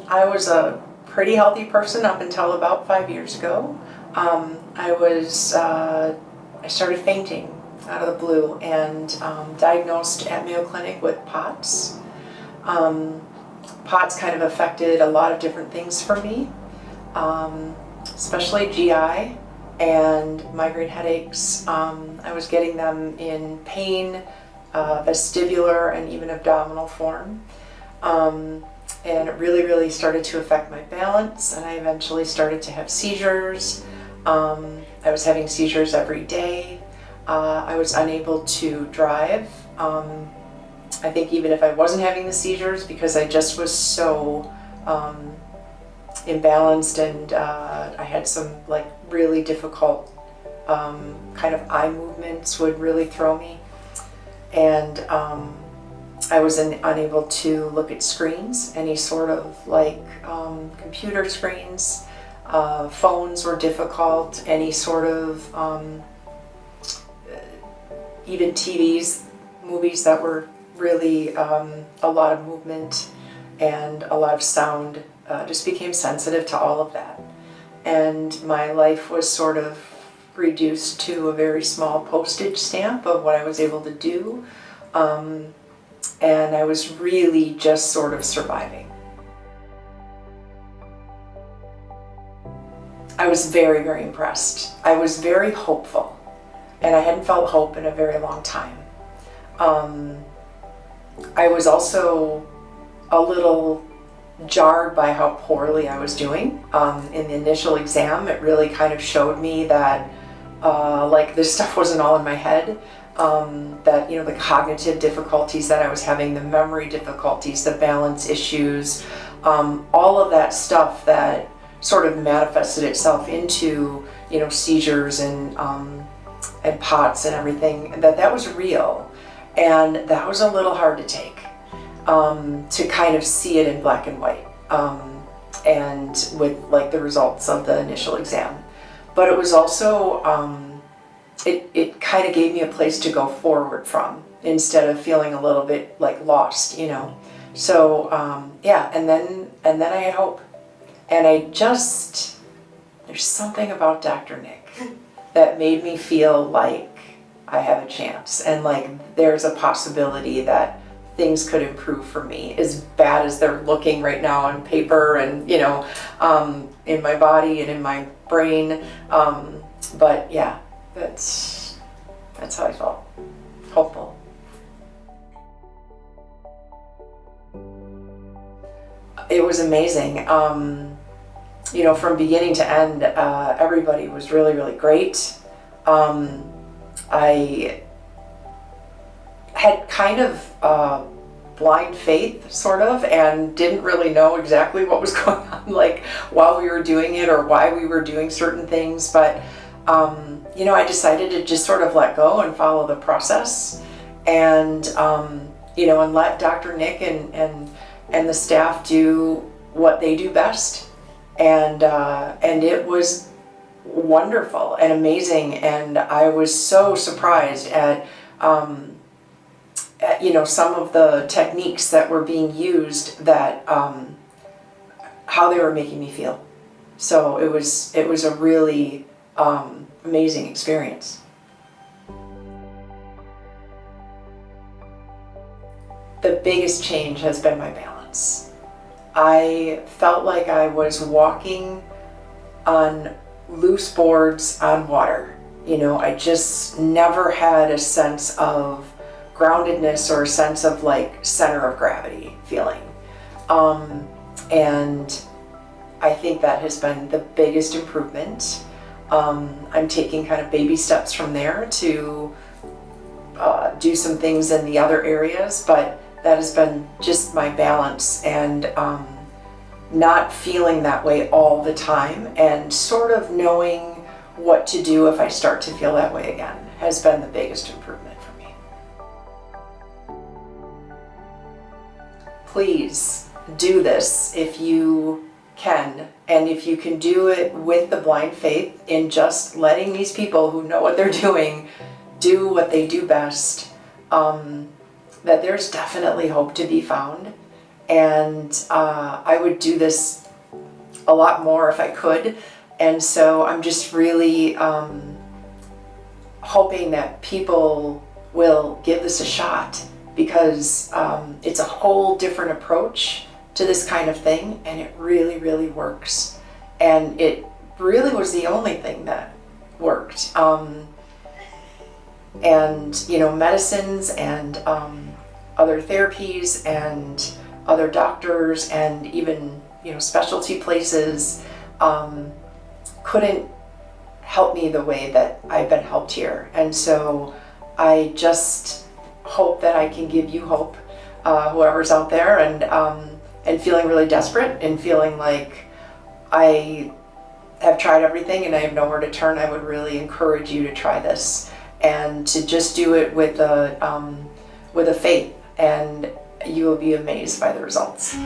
I was a pretty healthy person up until about 5 years ago. I started fainting out of the blue and diagnosed at Mayo Clinic with POTS. POTS kind of affected a lot of different things for me, especially GI and migraine headaches. I was getting them in pain, vestibular, and even abdominal form. And it really started to affect my balance, and I eventually started to have seizures. I was having seizures every day. I was unable to drive. I think even if I wasn't having the seizures, because I just was so imbalanced, and I had some like really difficult kind of eye movements would really throw me. And I was unable to look at screens, any sort of like computer screens. Phones were difficult, any sort of even TVs, movies that were really a lot of movement and a lot of sound, just became sensitive to all of that. And my life was sort of reduced to a very small postage stamp of what I was able to do. And I was really just sort of surviving. I was very impressed. I was very hopeful, and I hadn't felt hope in a very long time. I was also a little jarred by how poorly I was doing. In the initial exam, it really kind of showed me that like this stuff wasn't all in my head. That, you know, the cognitive difficulties that I was having, the memory difficulties, the balance issues, all of that stuff that sort of manifested itself into, you know, seizures and POTS and everything, that was real. And that was a little hard to take, to kind of see it in black and white, and with like the results of the initial exam. But it was also, it kind of gave me a place to go forward from, instead of feeling a little bit like lost, you know. So yeah, and then I had hope. And there's something about Dr. Nick that made me feel like I have a chance, and like there's a possibility that things could improve for me, as bad as they're looking right now on paper and, you know, in my body and in my brain. But yeah, that's how I felt. Hopeful. It was amazing. You know, from beginning to end, everybody was really great. I had kind of blind faith, sort of, and didn't really know exactly what was going on, like while we were doing it or why we were doing certain things. But you know, I decided to just sort of let go and follow the process, and you know, and let Dr. Nick and the staff do what they do best. And it was wonderful and amazing, and I was so surprised at you know, some of the techniques that were being used, that how they were making me feel. So it was a really amazing experience. The biggest change has been my balance. I felt like I was walking on loose boards on water. You know, I just never had a sense of groundedness or a sense of like center of gravity feeling. And I think that has been the biggest improvement. I'm taking kind of baby steps from there to do some things in the other areas, but that has been just my balance, and not feeling that way all the time, and sort of knowing what to do if I start to feel that way again, has been the biggest improvement for me. Please do this if you can, and if you can do it with the blind faith in just letting these people who know what they're doing do what they do best, that there's definitely hope to be found. and I would do this a lot more if I could. And so I'm just really hoping that people will give this a shot, because it's a whole different approach to this kind of thing, and it really, really works. And it really was the only thing that worked. And medicines and other therapies and other doctors and even specialty places couldn't help me the way that I've been helped here. And so I just hope that I can give you hope, whoever's out there, and feeling really desperate and feeling like I have tried everything and I have nowhere to turn. I would really encourage you to try this, and to just do it with a faith, and you will be amazed by the results.